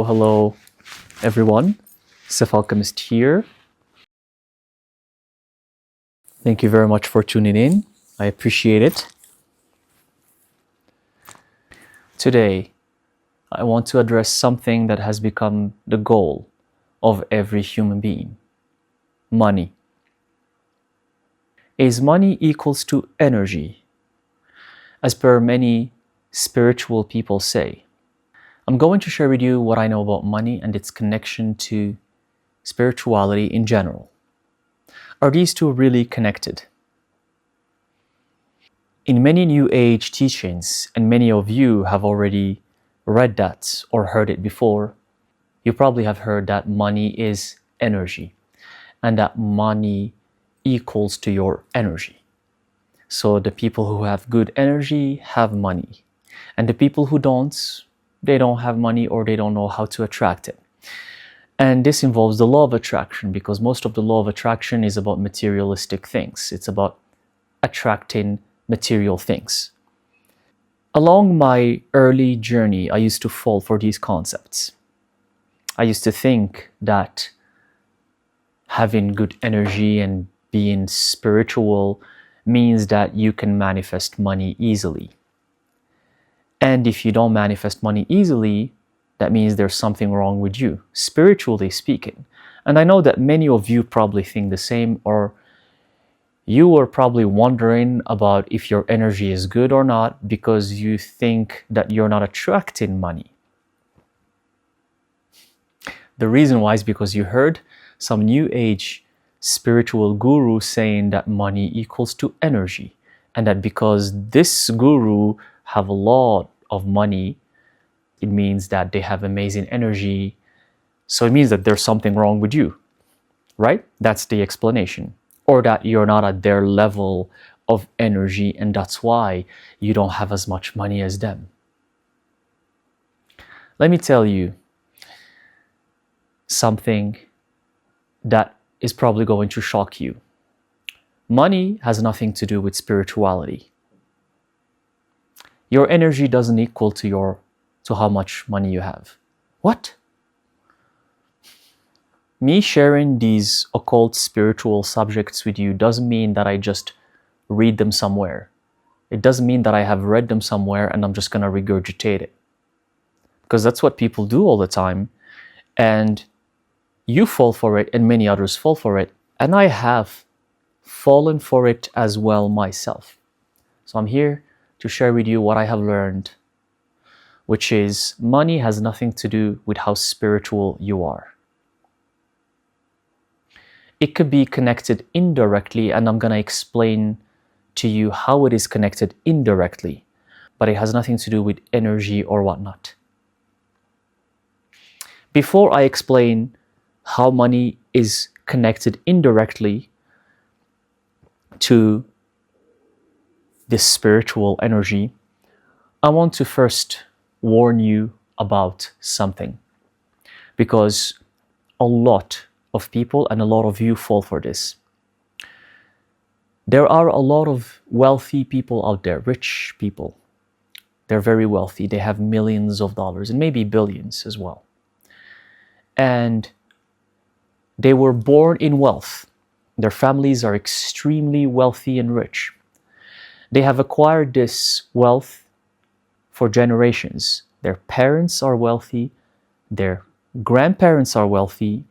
Hello everyone, Sef Alchemist here. Thank you very much for tuning in. I appreciate it. Today, I want to address something that has become the goal of every human being: money. Is money equals to energy, as per many spiritual people say? I'm going to share with you what I know about money and its connection to spirituality in general. Are these two really connected? In many New Age teachings, and many of you have already read that or heard it before, you probably have heard that money is energy and that money equals to your energy. So the people who have good energy have money, and the people who don't, they don't have money or they don't know how to attract it. And this involves the law of attraction, because most of the law of attraction is about materialistic things. It's about attracting material things. Along my early journey, I used to fall for these concepts. I used to think that having good energy and being spiritual means that you can manifest money easily. And if you don't manifest money easily, that means there's something wrong with you, spiritually speaking. And I know that many of you probably think the same, or you were probably wondering about if your energy is good or not because you think that you're not attracting money. The reason why is because you heard some New Age spiritual guru saying that money equals to energy, and that because this guru have a lot of money, it means that they have amazing energy. So it means that there's something wrong with you, right? That's the explanation. Or that you're not at their level of energy, and that's why you don't have as much money as them. Let me tell you something that is probably going to shock you. Money has nothing to do with spirituality. Your energy doesn't equal to how much money you have. What? Me sharing these occult spiritual subjects with you doesn't mean that I just read them somewhere. It doesn't mean that I have read them somewhere and I'm just going to regurgitate it. Because that's what people do all the time. And you fall for it and many others fall for it. And I have fallen for it as well myself. So I'm here to share with you what I have learned, which is money has nothing to do with how spiritual you are. It could be connected indirectly, and I'm going to explain to you how it is connected indirectly, but it has nothing to do with energy or whatnot. Before I explain how money is connected indirectly to this spiritual energy, I want to first warn you about something, because a lot of people and a lot of you fall for this. There are a lot of wealthy people out there, rich people. They're very wealthy. They have millions of dollars and maybe billions as well. And they were born in wealth. Their families are extremely wealthy and rich. They have acquired this wealth for generations. Their parents are wealthy. Their grandparents are wealthy.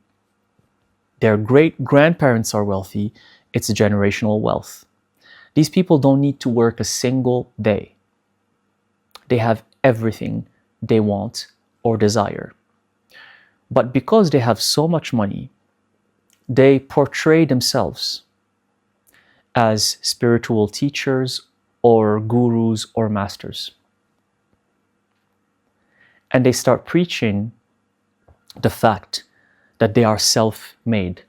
Their great-grandparents are wealthy. It's a generational wealth. These people don't need to work a single day. They have everything they want or desire. But because they have so much money, they portray themselves as spiritual teachers or gurus or masters. And they start preaching the fact that they are self-made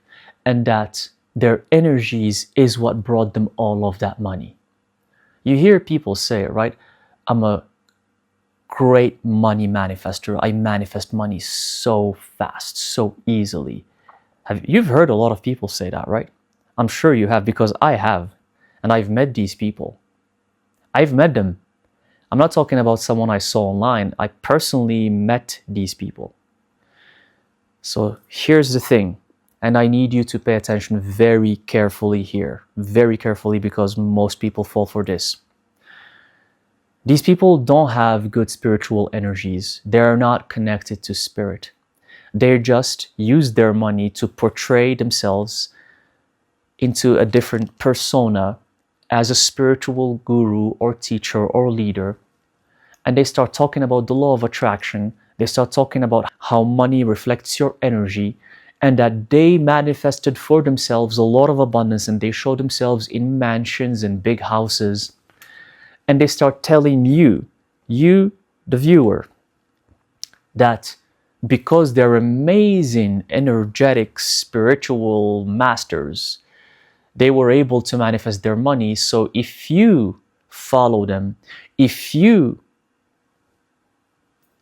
and that their energies is what brought them all of that money. You hear people say, right? I'm a great money manifester. I manifest money so fast, so easily. You've heard a lot of people say that, right? I'm sure you have, because I have. And I've met these people. I've met them. I'm not talking about someone I saw online. I personally met these people. So here's the thing, and I need you to pay attention very carefully here, very carefully, because most people fall for this. These people don't have good spiritual energies. They are not connected to spirit. They just use their money to portray themselves into a different persona as a spiritual guru or teacher or leader. And they start talking about the law of attraction. They start talking about how money reflects your energy and that they manifested for themselves a lot of abundance and they show themselves in mansions and big houses. And they start telling you, the viewer, that because they're amazing, energetic, spiritual masters, they were able to manifest their money. So if you follow them, if you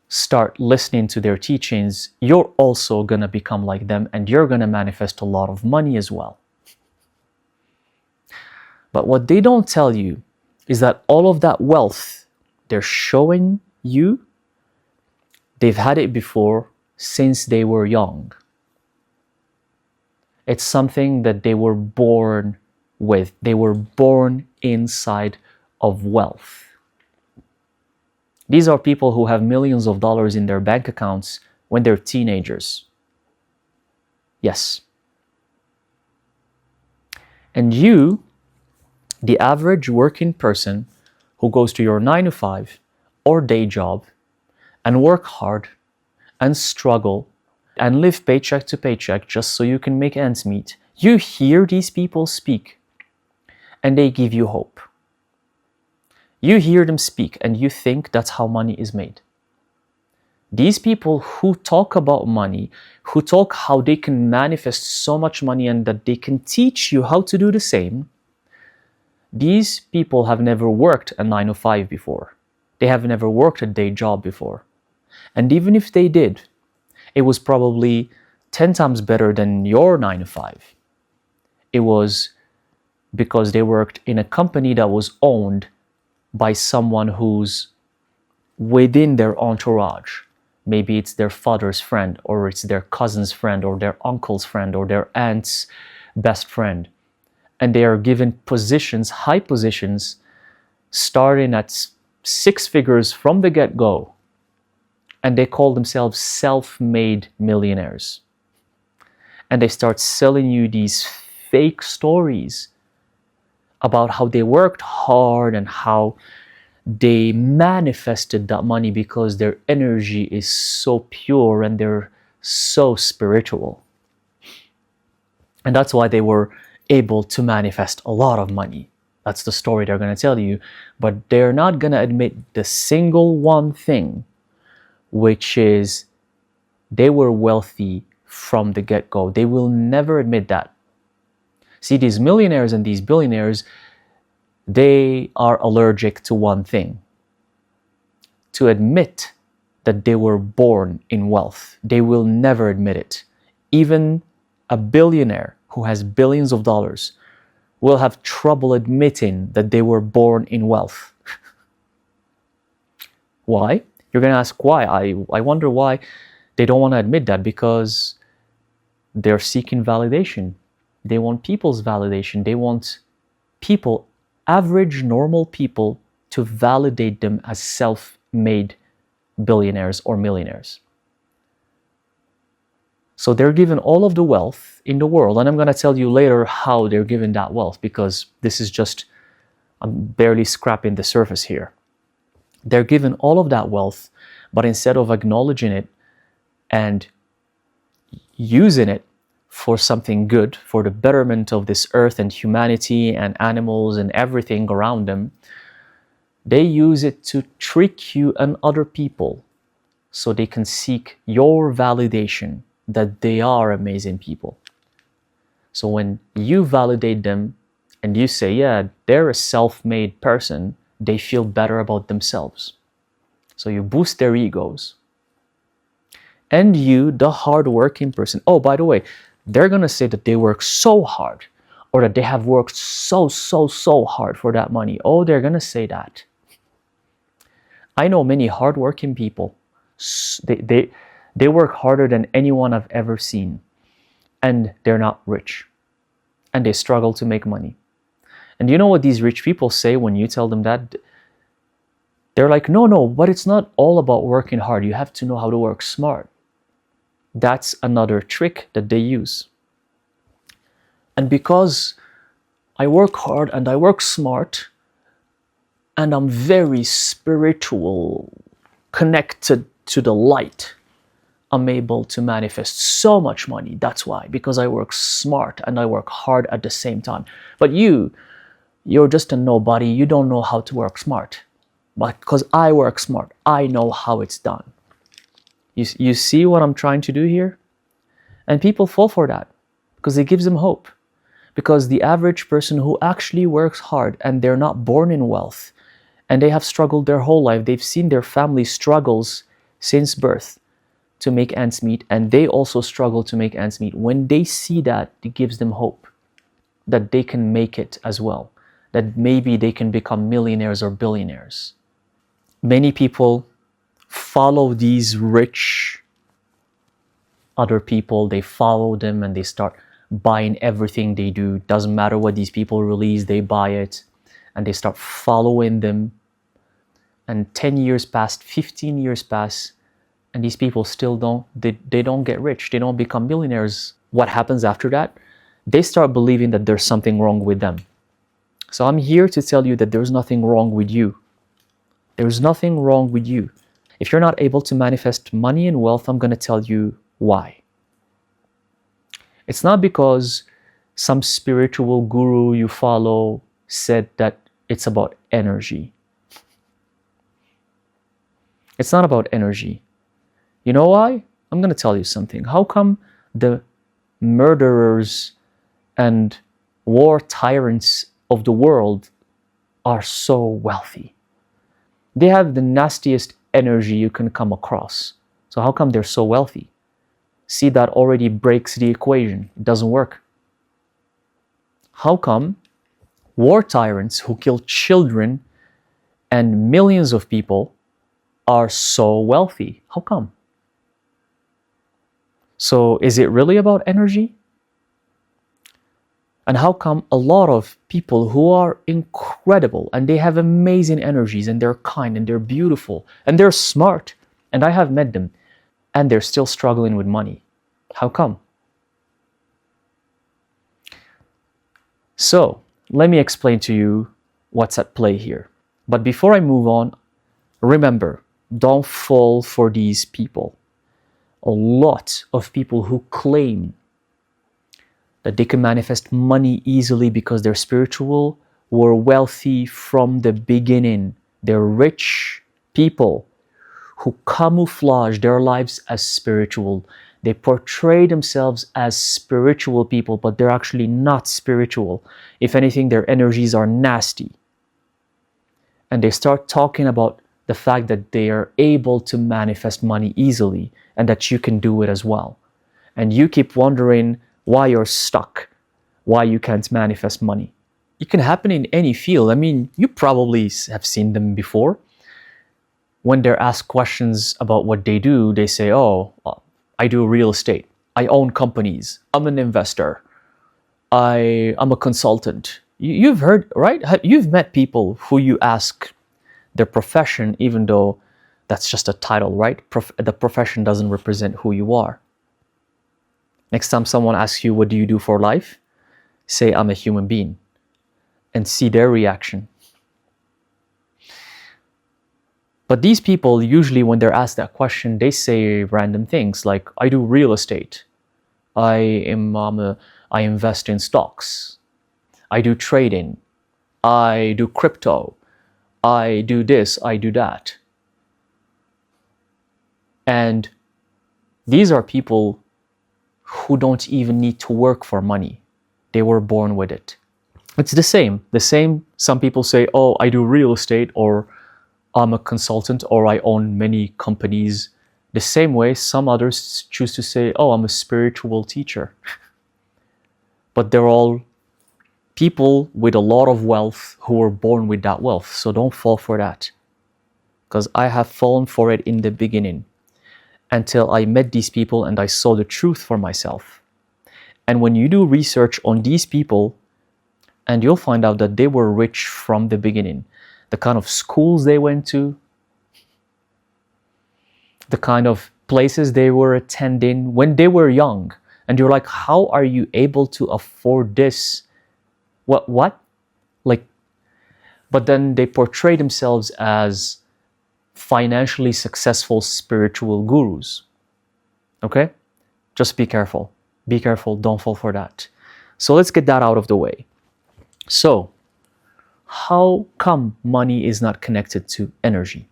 start listening to their teachings, you're also going to become like them and you're going to manifest a lot of money as well. But what they don't tell you is that all of that wealth they're showing you, they've had it before since they were young. It's something that they were born with. They were born inside of wealth. These are people who have millions of dollars in their bank accounts when they're teenagers. Yes. And you, the average working person who goes to your 9-to-5 or day job and work hard and struggle and live paycheck to paycheck just so you can make ends meet, you hear these people speak and they give you hope. You hear them speak and you think that's how money is made. These people who talk about money, who talk how they can manifest so much money and that they can teach you how to do the same, these people have never worked a 9-to-5 before. They have never worked a day job before. And even if they did, it was probably 10 times better than your 9-to-5. It was because they worked in a company that was owned by someone who's within their entourage. Maybe it's their father's friend, or it's their cousin's friend, or their uncle's friend, or their aunt's best friend. And they are given positions, high positions, starting at 6 figures from the get-go. And they call themselves self-made millionaires. And they start selling you these fake stories about how they worked hard and how they manifested that money because their energy is so pure and they're so spiritual. And that's why they were able to manifest a lot of money. That's the story they're going to tell you. But they're not going to admit the single one thing, which is they were wealthy from the get-go. They will never admit that. See, these millionaires and these billionaires, they are allergic to one thing: to admit that they were born in wealth. They will never admit it. Even a billionaire who has billions of dollars will have trouble admitting that they were born in wealth. Why? You're going to ask why. I wonder why they don't want to admit that, because they're seeking validation. They want people's validation. They want people, average, normal people, to validate them as self-made billionaires or millionaires. So they're given all of the wealth in the world, and I'm going to tell you later how they're given that wealth, because this is just, I'm barely scraping the surface here. They're given all of that wealth, but instead of acknowledging it and using it for something good, for the betterment of this earth and humanity and animals and everything around them, they use it to trick you and other people so they can seek your validation that they are amazing people. So when you validate them and you say, yeah, they're a self-made person, they feel better about themselves. So you boost their egos. And you, the hard-working person, oh, by the way, they're going to say that they work so hard, or that they have worked so hard for that money. Oh, they're going to say that. I know many hard-working people. They work harder than anyone I've ever seen, and they're not rich, and they struggle to make money. And you know what these rich people say when you tell them that? They're like, no, but it's not all about working hard. You have to know how to work smart. That's another trick that they use. And because I work hard and I work smart, and I'm very spiritual, connected to the light, I'm able to manifest so much money. That's why, because I work smart and I work hard at the same time. But you're just a nobody. You don't know how to work smart. But because I work smart, I know how it's done. You see what I'm trying to do here? And people fall for that because it gives them hope. Because the average person who actually works hard and they're not born in wealth and they have struggled their whole life, they've seen their family struggles since birth to make ends meet, and they also struggle to make ends meet. When they see that, it gives them hope that they can make it as well, that maybe they can become millionaires or billionaires. Many people follow these rich other people. They follow them and they start buying everything they do. Doesn't matter what these people release, they buy it, and they start following them. And 10 years pass, 15 years pass, and these people still they don't get rich. They don't become millionaires. What happens after that? They start believing that there's something wrong with them. So I'm here to tell you that there's nothing wrong with you. There's nothing wrong with you. If you're not able to manifest money and wealth, I'm going to tell you why. It's not because some spiritual guru you follow said that it's about energy. It's not about energy. You know why? I'm going to tell you something. How come the murderers and war tyrants of the world are so wealthy? They have the nastiest energy you can come across. So how come they're so wealthy? See, that already breaks the equation. It doesn't work. How come war tyrants who kill children and millions of people are so wealthy? How come? So is it really about energy? And how come a lot of people who are incredible and they have amazing energies and they're kind and they're beautiful and they're smart, and I have met them, and they're still struggling with money? How come? So let me explain to you what's at play here. But before I move on, remember, don't fall for these people. A lot of people who claim that they can manifest money easily because they're spiritual were wealthy from the beginning. They're rich people who camouflage their lives as spiritual. They portray themselves as spiritual people, but they're actually not spiritual. If anything, their energies are nasty. And they start talking about the fact that they are able to manifest money easily and that you can do it as well. And you keep wondering why you're stuck, why you can't manifest money. It can happen in any field. I mean, you probably have seen them before. When they're asked questions about what they do, they say, oh, I do real estate. I own companies. I'm an investor. I'm a consultant. You've heard, right? You've met people who you ask their profession, even though that's just a title, right? The profession doesn't represent who you are. Next time someone asks you, what do you do for life? Say, I'm a human being, and see their reaction. But these people, usually when they're asked that question, they say random things like, I do real estate. I invest in stocks. I do trading. I do crypto. I do this, I do that. And these are people who don't even need to work for money. They were born with it. It's the same. Some people say, oh, I do real estate, or I'm a consultant, or I own many companies. The same way some others choose to say, oh, I'm a spiritual teacher. But they're all people with a lot of wealth who were born with that wealth. So don't fall for that. Because I have fallen for it in the beginning. until I met these people and I saw the truth for myself. And when you do research on these people, and you'll find out that they were rich from the beginning. The kind of schools they went to, the kind of places they were attending when they were young. And you're like, how are you able to afford this? What? Like, but then they portray themselves as financially successful spiritual gurus. Okay? Just be careful. Be careful. Don't fall for that. So let's get that out of the way. So, how come money is not connected to energy?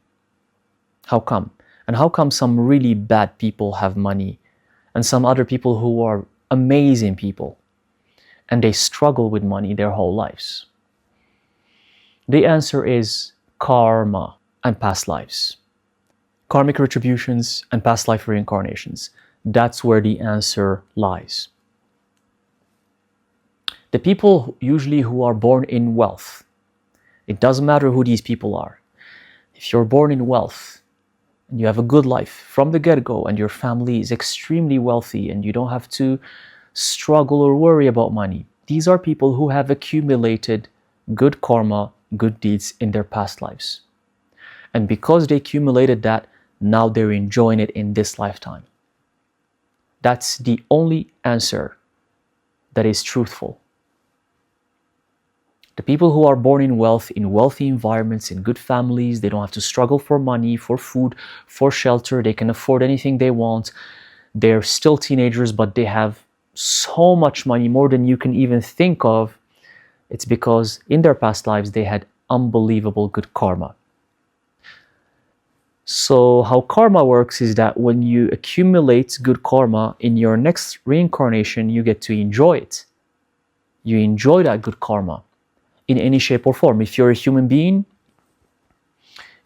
How come? And how come some really bad people have money and some other people who are amazing people and they struggle with money their whole lives? The answer is karma and past lives. Karmic retributions and past life reincarnations. That's where the answer lies. The people usually who are born in wealth, it doesn't matter who these people are. If you're born in wealth and you have a good life from the get-go and your family is extremely wealthy and you don't have to struggle or worry about money, these are people who have accumulated good karma, good deeds in their past lives. And because they accumulated that, now they're enjoying it in this lifetime. That's the only answer that is truthful. The people who are born in wealth, in wealthy environments, in good families, they don't have to struggle for money, for food, for shelter. They can afford anything they want. They're still teenagers, but they have so much money, more than you can even think of. It's because in their past lives, they had unbelievable good karma. So how karma works is that when you accumulate good karma in your next reincarnation, you get to enjoy it. You enjoy that good karma in any shape or form. If you're a human being,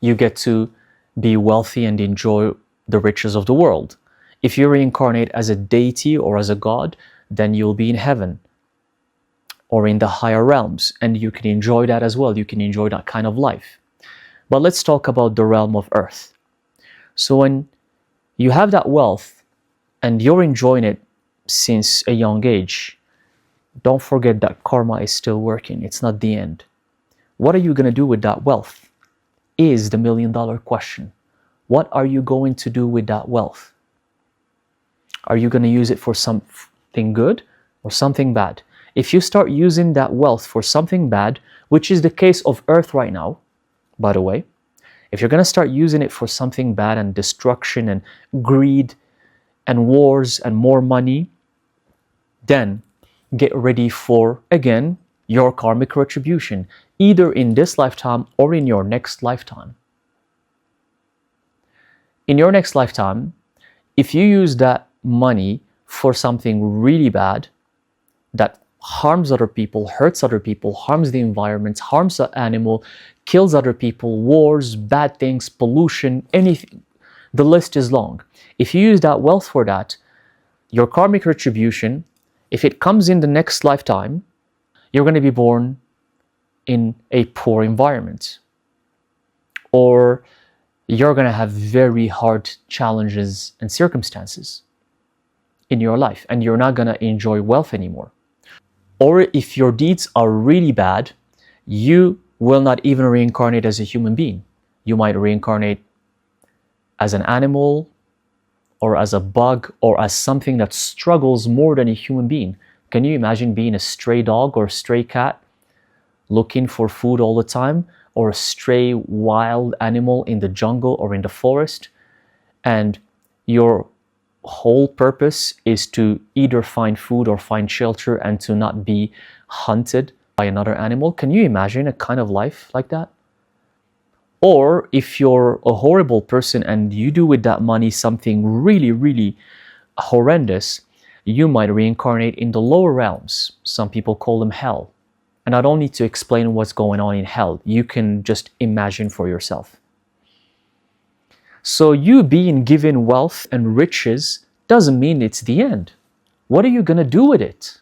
you get to be wealthy and enjoy the riches of the world. If you reincarnate as a deity or as a god, then you'll be in heaven or in the higher realms, and you can enjoy that as well. You can enjoy that kind of life. But let's talk about the realm of earth. So when you have that wealth and you're enjoying it since a young age, don't forget that karma is still working. It's not the end. What are you going to do with that wealth is the million-dollar question. What are you going to do with that wealth? Are you going to use it for something good or something bad? If you start using that wealth for something bad, which is the case of Earth right now, by the way, if you're going to start using it for something bad and destruction and greed and wars and more money, then get ready for, again, your karmic retribution, either in this lifetime or in your next lifetime. In your next lifetime, if you use that money for something really bad that harms other people, hurts other people, harms the environment, harms the animal, kills other people, wars, bad things, pollution, anything, the list is long. If you use that wealth for that, your karmic retribution, if it comes in the next lifetime, you're going to be born in a poor environment. Or you're going to have very hard challenges and circumstances in your life, and you're not going to enjoy wealth anymore. Or if your deeds are really bad, you will not even reincarnate as a human being. You might reincarnate as an animal, or as a bug, or as something that struggles more than a human being. Can you imagine being a stray dog or a stray cat looking for food all the time, or a stray wild animal in the jungle or in the forest, and your whole purpose is to either find food or find shelter and to not be hunted by another animal? Can you imagine a kind of life like that? Or if you're a horrible person and you do with that money something really, really horrendous, you might reincarnate in the lower realms. Some people call them hell. And I don't need to explain what's going on in hell. You can just imagine for yourself. So you being given wealth and riches doesn't mean it's the end. What are you going to do with it?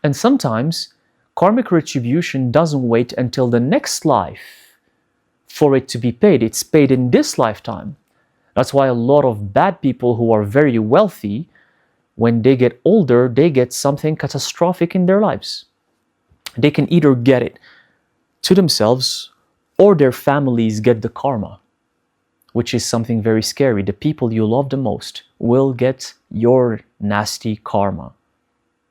And sometimes karmic retribution doesn't wait until the next life for it to be paid. It's paid in this lifetime. That's why a lot of bad people who are very wealthy, when they get older, they get something catastrophic in their lives. They can either get it to themselves or their families get the karma, which is something very scary. The people you love the most will get your nasty karma.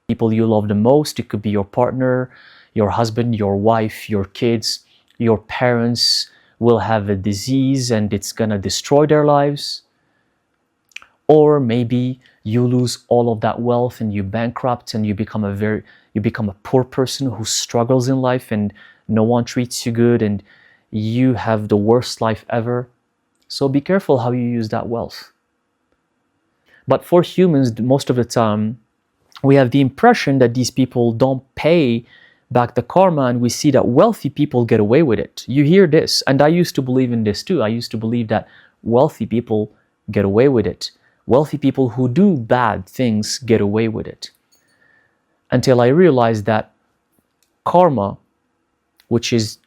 People you love the most, it could be your partner, your husband, your wife, your kids, your parents will have a disease and it's gonna destroy their lives. Or maybe you lose all of that wealth and you bankrupt and you become a poor person who struggles in life and no one treats you good and you have the worst life ever. So be careful how you use that wealth. But for humans, most of the time, we have the impression that these people don't pay back the karma, and we see that wealthy people get away with it. You hear this, and I used to believe in this too. I used to believe that wealthy people get away with it. Wealthy people who do bad things get away with it. Until I realized that karma, which is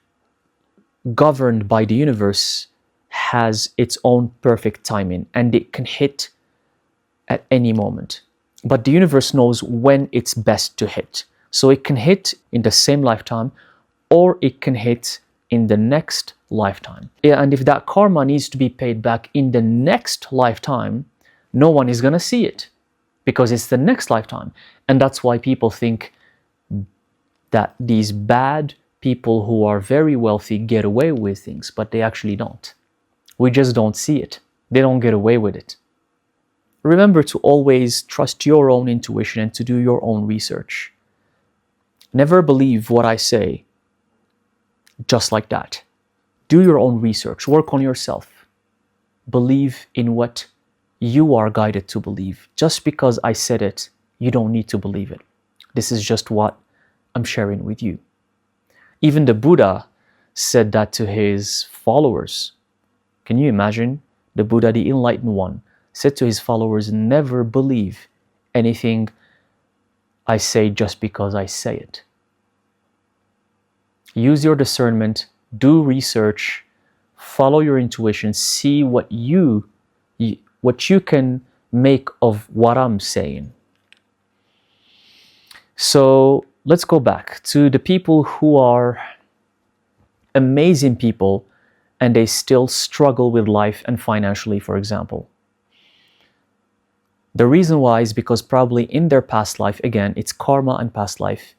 governed by the universe, has its own perfect timing, and it can hit at any moment. But the universe knows when it's best to hit. So it can hit in the same lifetime, or it can hit in the next lifetime. And if that karma needs to be paid back in the next lifetime, no one is going to see it because it's the next lifetime. And that's why people think that these bad people who are very wealthy get away with things, but they actually don't. We just don't see it. They don't get away with it. Remember to always trust your own intuition and to do your own research. Never believe what I say just like that. Do your own research. Work on yourself. Believe in what you are guided to believe. Just because I said it, you don't need to believe it. This is just what I'm sharing with you. Even the Buddha said that to his followers. Can you imagine? The Buddha, the enlightened one, said to his followers, never believe anything I say just because I say it. Use your discernment, do research, follow your intuition, see what you can make of what I'm saying. So let's go back to the people who are amazing people and they still struggle with life and financially, for example. The reason why is because probably in their past life, again, it's karma and past life,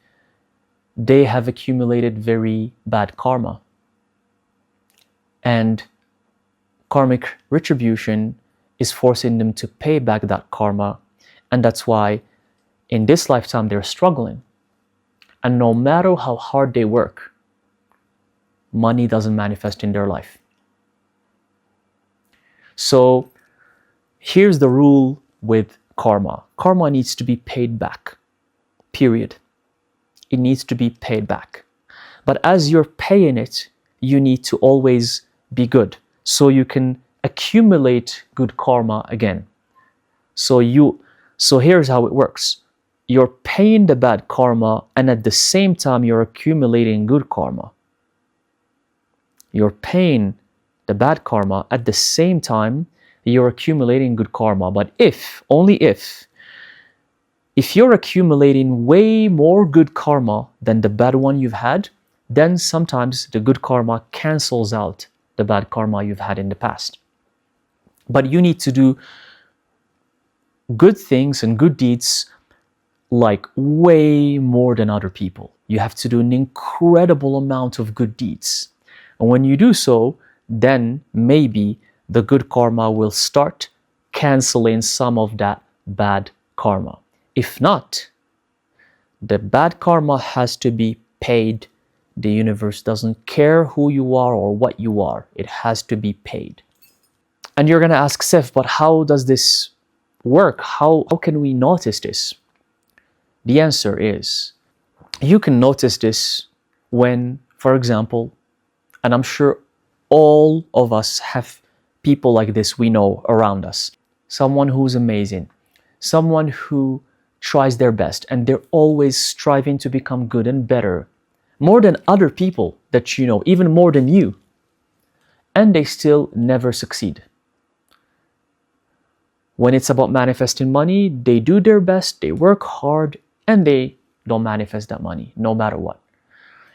they have accumulated very bad karma. And karmic retribution is forcing them to pay back that karma. And that's why in this lifetime they're struggling. And no matter how hard they work, money doesn't manifest in their life. So here's the rule with karma. Karma needs to be paid back, period. It needs to be paid back. But as you're paying it, you need to always be good so you can accumulate good karma again. So here's how it works. You're paying the bad karma and at the same time you're accumulating good karma. You're paying the bad karma at the same time you're accumulating good karma. But only if you're accumulating way more good karma than the bad one you've had, then sometimes the good karma cancels out the bad karma you've had in the past. But you need to do good things and good deeds like way more than other people. You have to do an incredible amount of good deeds. And when you do so, then maybe the good karma will start canceling some of that bad karma. If not, the bad karma has to be paid. The universe doesn't care who you are or what you are. It has to be paid. And you're going to ask, Sef, but how does this work? How can we notice this? The answer is, you can notice this when, for example, and I'm sure all of us have people like this we know around us. Someone who's amazing. Someone who tries their best and they're always striving to become good and better. More than other people that you know, even more than you. And they still never succeed. When it's about manifesting money, they do their best, they work hard, and they don't manifest that money, no matter what.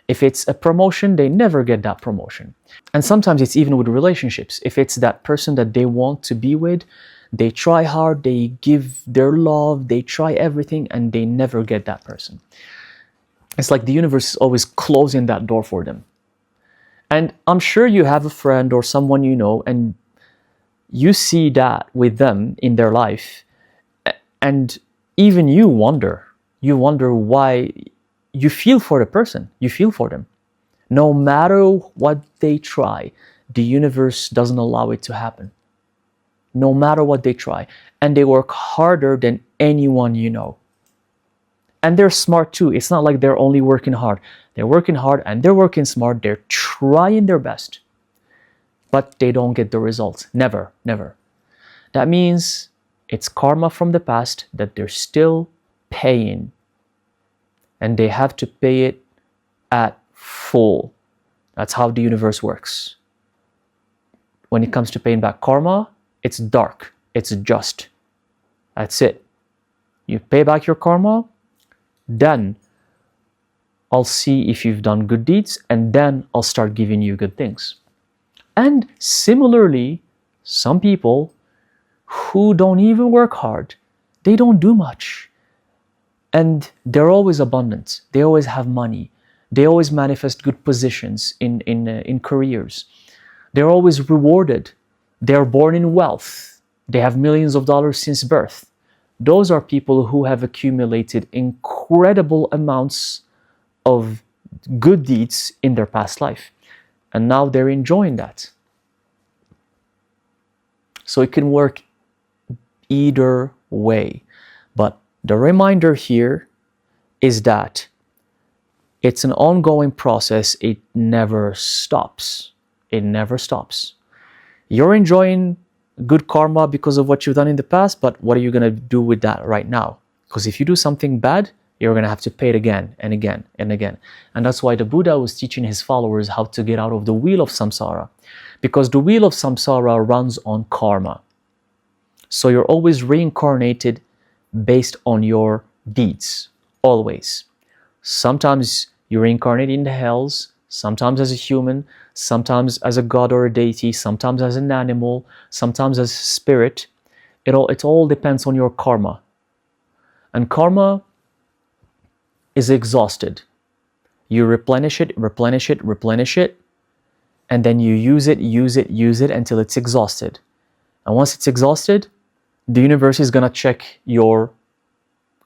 If it's a promotion, they never get that promotion. And sometimes it's even with relationships. If it's that person that they want to be with, they try hard, they give their love, they try everything, and they never get that person. It's like the universe is always closing that door for them. And I'm sure you have a friend or someone you know, and you see that with them in their life, and even you wonder why. You feel for the person, you feel for them. No matter what they try, the universe doesn't allow it to happen. No matter what they try. And they work harder than anyone you know. And they're smart too. It's not like they're only working hard. They're working hard and they're working smart. They're trying their best. But they don't get the results. Never, never. That means it's karma from the past that they're still paying. And they have to pay it at full. That's how the universe works. When it comes to paying back karma, it's dark, it's just. That's it. You pay back your karma, then I'll see if you've done good deeds, and then I'll start giving you good things. And similarly, some people who don't even work hard, they don't do much. And they're always abundant. They always have money. They always manifest good positions in careers. They're always rewarded. They're born in wealth. They have millions of dollars since birth. Those are people who have accumulated incredible amounts of good deeds in their past life. And now they're enjoying that. So it can work either way. But the reminder here is that it's an ongoing process. It never stops. It never stops. You're enjoying good karma because of what you've done in the past, but what are you going to do with that right now? Because if you do something bad, you're going to have to pay it again and again and again. And that's why the Buddha was teaching his followers how to get out of the wheel of samsara. Because the wheel of samsara runs on karma. So you're always reincarnated based on your deeds, always. Sometimes you reincarnate in the hells, sometimes as a human, sometimes as a god or a deity, sometimes as an animal, sometimes as a spirit. It all depends on your karma. And karma is exhausted. You replenish it, replenish it, replenish it, and then you use it until it's exhausted. And once it's exhausted, the universe is going to check your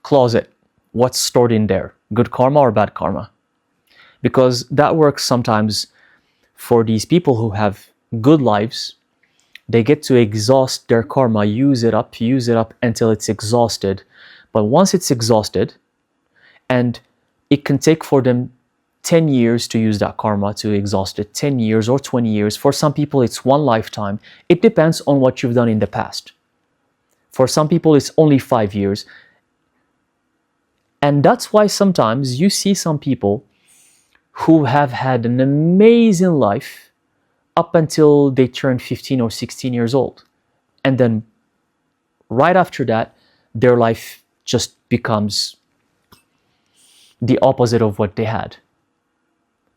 closet. What's stored in there? Good karma or bad karma? Because that works sometimes for these people who have good lives. They get to exhaust their karma, use it up until it's exhausted. But once it's exhausted, and it can take for them 10 years to use that karma to exhaust it, 10 years or 20 years. For some people, it's one lifetime. It depends on what you've done in the past. For some people, it's only 5 years. And that's why sometimes you see some people who have had an amazing life up until they turn 15 or 16 years old. And then right after that, their life just becomes the opposite of what they had.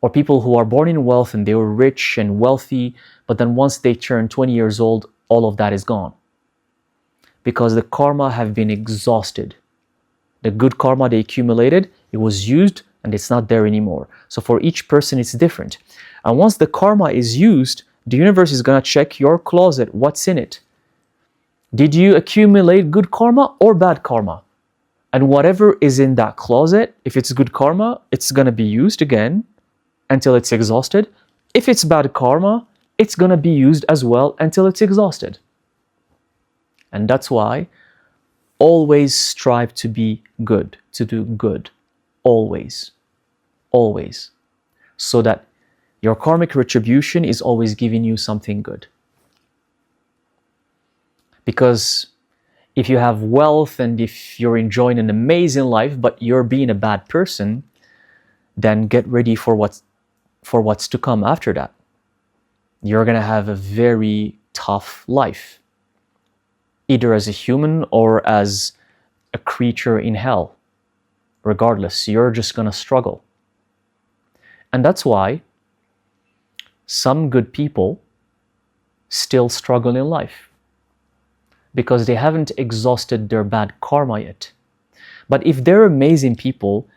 Or people who are born in wealth and they were rich and wealthy, but then once they turn 20 years old, all of that is gone. Because the karma have been exhausted. The good karma they accumulated, it was used and it's not there anymore. So for each person, it's different. And once the karma is used, the universe is going to check your closet. What's in it? Did you accumulate good karma or bad karma? And whatever is in that closet, if it's good karma, it's going to be used again until it's exhausted. If it's bad karma, it's going to be used as well until it's exhausted. And that's why always strive to be good, to do good. Always. Always. So that your karmic retribution is always giving you something good. Because if you have wealth and if you're enjoying an amazing life, but you're being a bad person, then get ready for what's to come after that. You're going to have a very tough life. either as a human or as a creature in hell. Regardless, you're just going to struggle. And that's why some good people still struggle in life, because they haven't exhausted their bad karma yet. But if they're amazing people,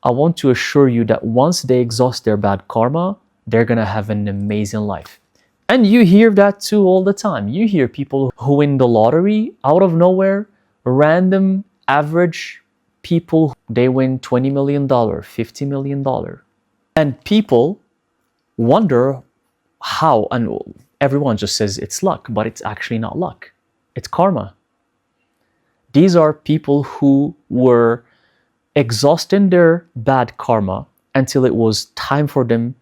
I want to assure you that once they exhaust their bad karma, they're going to have an amazing life. And you hear that too all the time. You hear people who win the lottery out of nowhere, random, average people, they win $20 million, $50 million. And people wonder how, and everyone just says it's luck, but it's actually not luck. It's karma. These are people who were exhausting their bad karma until it was time for them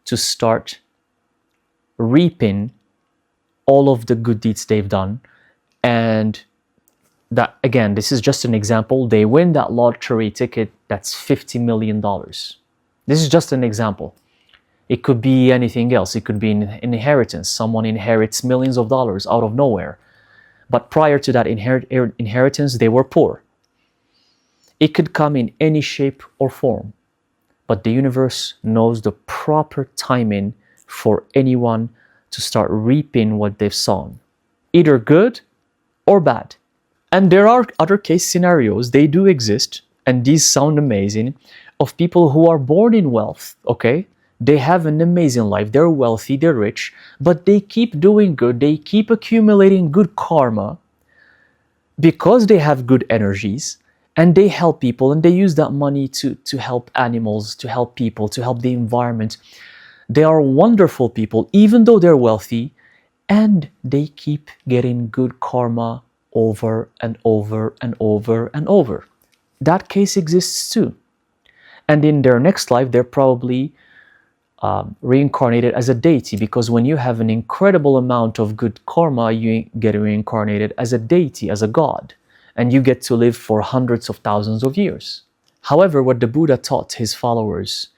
to start reaping all of the good deeds they've done. And that, again, this is just an example. They win that lottery ticket that's $50 million. This is just an example. It could be anything else. It could be an inheritance. Someone inherits millions of dollars out of nowhere. But prior to that inheritance, they were poor. It could come in any shape or form. But the universe knows the proper timing for anyone to start reaping what they've sown, either good or bad. And there are other case scenarios, they do exist, and these sound amazing, of people who are born in wealth, okay? They have an amazing life, they're wealthy, they're rich, but they keep doing good, they keep accumulating good karma because they have good energies, and they help people, and they use that money to help animals, to help people, to help the environment. They are wonderful people, even though they're wealthy, and they keep getting good karma over and over and over and over. That case exists too. And in their next life, they're probably reincarnated as a deity, because when you have an incredible amount of good karma, you get reincarnated as a deity, as a god, and you get to live for hundreds of thousands of years. However, what the Buddha taught his followers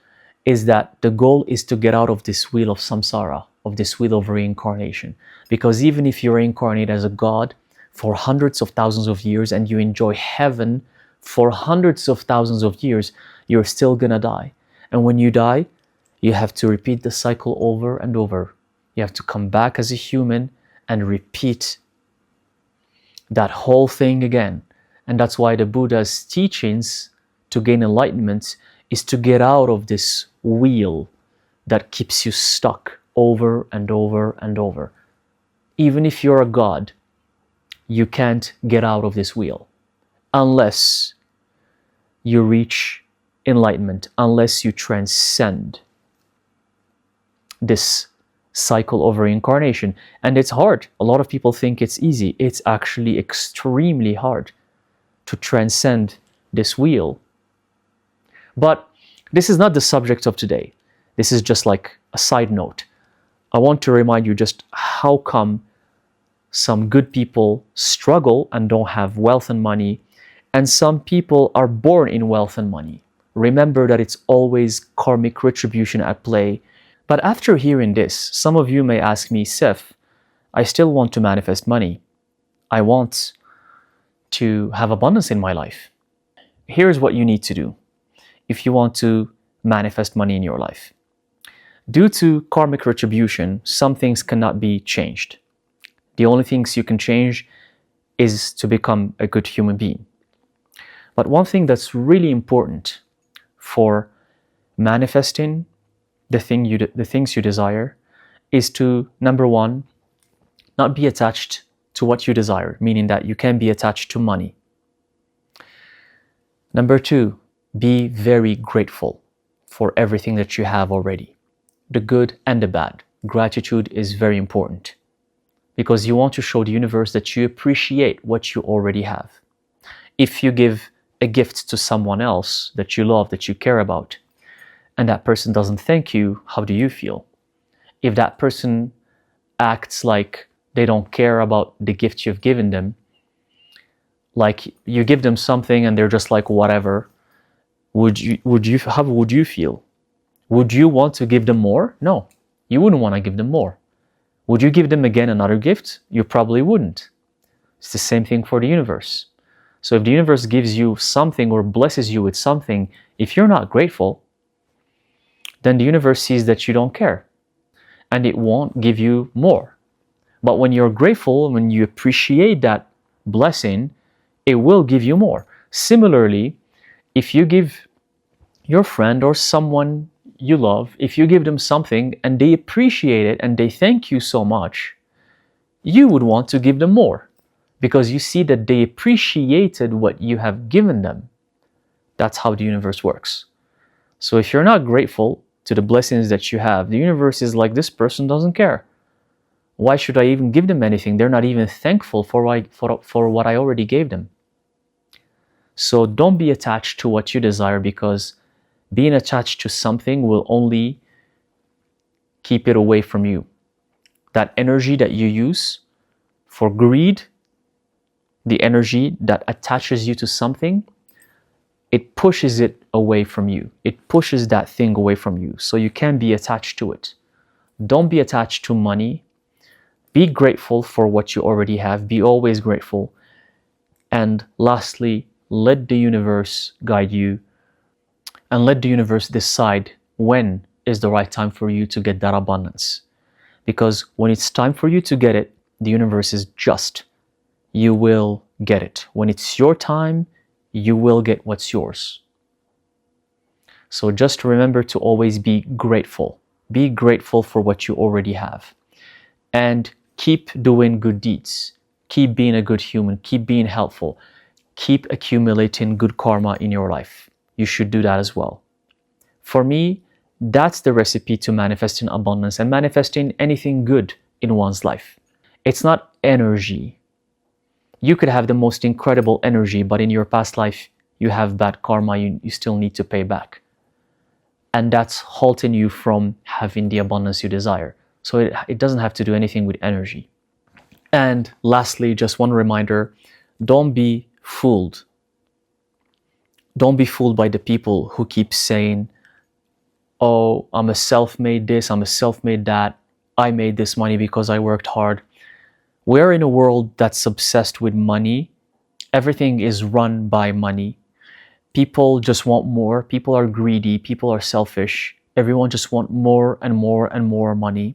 is that the goal is to get out of this wheel of samsara, of this wheel of reincarnation. Because even if you're reincarnated as a god for hundreds of thousands of years and you enjoy heaven for hundreds of thousands of years, you're still gonna die. And when you die, you have to repeat the cycle over and over. You have to come back as a human and repeat that whole thing again. And that's why the Buddha's teachings to gain enlightenment is to get out of this wheel that keeps you stuck over and over and over. Even if you're a god, you can't get out of this wheel unless you reach enlightenment, unless you transcend this cycle of reincarnation. And it's hard. A lot of people think it's easy. It's actually extremely hard to transcend this wheel. But this is not the subject of today. This is just like a side note. I want to remind you just how come some good people struggle and don't have wealth and money, and some people are born in wealth and money. Remember that it's always karmic retribution at play. But after hearing this, some of you may ask me, Sef, I still want to manifest money. I want to have abundance in my life. Here's what you need to do if you want to manifest money in your life. Due to karmic retribution, some things cannot be changed. The only things you can change is to become a good human being. But one thing that's really important for manifesting the things you desire is to, number one, not be attached to what you desire, meaning that you can be attached to money. Number two, be very grateful for everything that you have already, the good and the bad. Gratitude is very important because you want to show the universe that you appreciate what you already have. If you give a gift to someone else that you love, that you care about, and that person doesn't thank you, how do you feel? If that person acts like they don't care about the gift you've given them, like you give them something and they're just like whatever, how would you feel? Would you want to give them more? No, you wouldn't want to give them more. Would you give them again another gift? You probably wouldn't. It's the same thing for the universe. So if the universe gives you something or blesses you with something, if you're not grateful, then the universe sees that you don't care and it won't give you more. But when you're grateful, when you appreciate that blessing, it will give you more. Similarly, if you give your friend or someone you love, if you give them something and they appreciate it and they thank you so much, you would want to give them more because you see that they appreciated what you have given them. That's how the universe works. So if you're not grateful to the blessings that you have, the universe is like, this person doesn't care. Why should I even give them anything? They're not even thankful for what I already gave them. So don't be attached to what you desire, because being attached to something will only keep it away from you. That energy that you use for greed, the energy that attaches you to something, it pushes it away from you. It pushes that thing away from you. So you can't be attached to it. Don't be attached to money. Be grateful for what you already have. Be always grateful. And lastly, let the universe guide you and let the universe decide when is the right time for you to get that abundance. Because when it's time for you to get it, the universe is just. You will get it. When it's your time, you will get what's yours. So just remember to always be grateful. Be grateful for what you already have. And keep doing good deeds. Keep being a good human. Keep being helpful. Keep accumulating good karma in your life. You should do that as well. For me, that's the recipe to manifesting abundance and manifesting anything good in one's life. It's not energy. You could have the most incredible energy, but in your past life, you have bad karma you still need to pay back. And that's halting you from having the abundance you desire. So it doesn't have to do anything with energy. And lastly, just one reminder, don't be fooled. Don't be fooled by the people who keep saying, oh, I'm a self-made this, I'm a self-made that, I made this money because I worked hard. We're in a world that's obsessed with money. Everything is run by money. People just want more. People are greedy. People are selfish. Everyone just wants more and more and more money.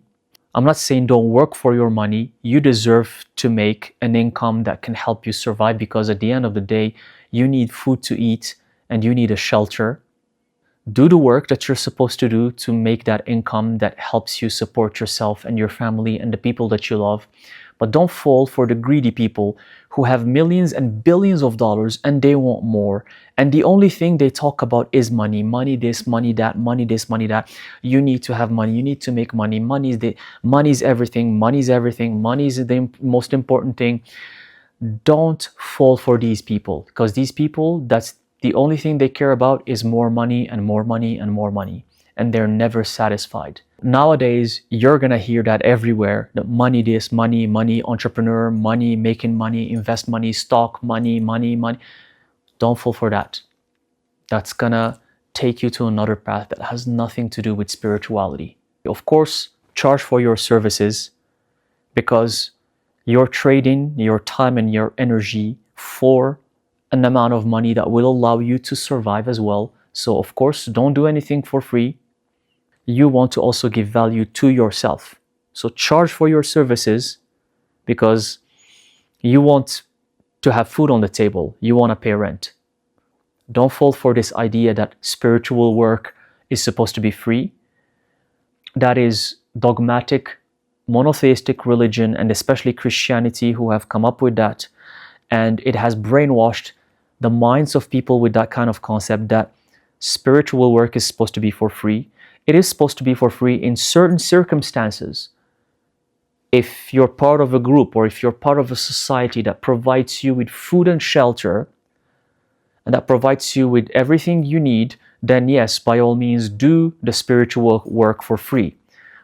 I'm not saying don't work for your money. You deserve to make an income that can help you survive, because at the end of the day, you need food to eat and you need a shelter. Do the work that you're supposed to do to make that income that helps you support yourself and your family and the people that you love. But don't fall for the greedy people who have millions and billions of dollars and they want more. And the only thing they talk about is money. Money this, money that, money this, money that. You need to have money. You need to make money. Money is everything. Money is everything. Money is the most important thing. Don't fall for these people, because these people, that's the only thing they care about is more money and more money and more money. And they're never satisfied. Nowadays, you're gonna hear that everywhere. The money this, money, entrepreneur, money, making money, invest money, stock, money. Don't fall for that. That's gonna take you to another path that has nothing to do with spirituality. Of course, charge for your services, because you're trading your time and your energy for an amount of money that will allow you to survive as well. So of course, don't do anything for free. You want to also give value to yourself. So charge for your services, because you want to have food on the table. You want to pay rent. Don't fall for this idea that spiritual work is supposed to be free. That is dogmatic, monotheistic religion, and especially Christianity, who have come up with that. And it has brainwashed the minds of people with that kind of concept that spiritual work is supposed to be for free. It is supposed to be for free in certain circumstances. If you're part of a group or if you're part of a society that provides you with food and shelter, and that provides you with everything you need, then yes, by all means, do the spiritual work for free.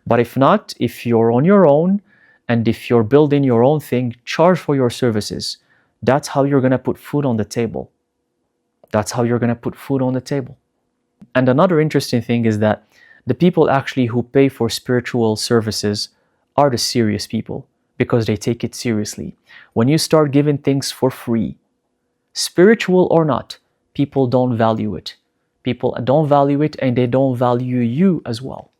But if not, if you're on your own, and if you're building your own thing, charge for your services. That's how you're going to put food on the table. That's how you're going to put food on the table. And another interesting thing is that the people actually who pay for spiritual services are the serious people. because they take it seriously. When you start giving things for free, spiritual or not, people don't value it. People don't value it, and they don't value you as well.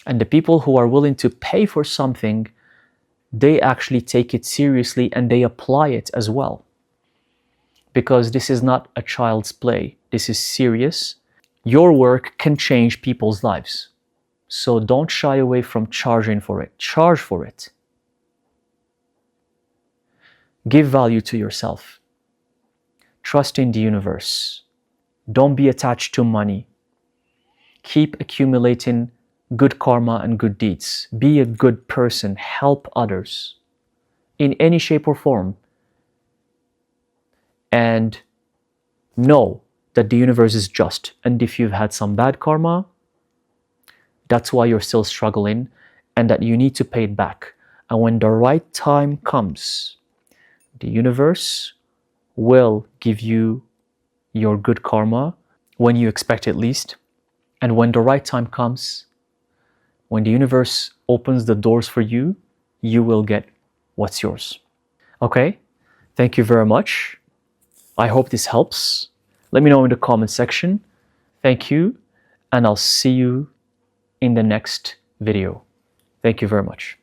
And the people who are willing to pay for something, they actually take it seriously and they apply it as well. Because this is not a child's play. This is serious. Your work can change people's lives. So don't shy away from charging for it. Charge for it. Give value to yourself. Trust in the universe. Don't be attached to money. Keep accumulating good karma and good deeds. Be a good person. Help others in any shape or form. And know that the universe is just. And if you've had some bad karma, that's why you're still struggling, and that you need to pay it back. And when the right time comes, the universe will give you your good karma when you expect it least. And when the right time comes, when the universe opens the doors for you, you will get what's yours. Okay? Thank you very much. I hope this helps. Let me know in the comment section. Thank you, and I'll see you in the next video. Thank you very much.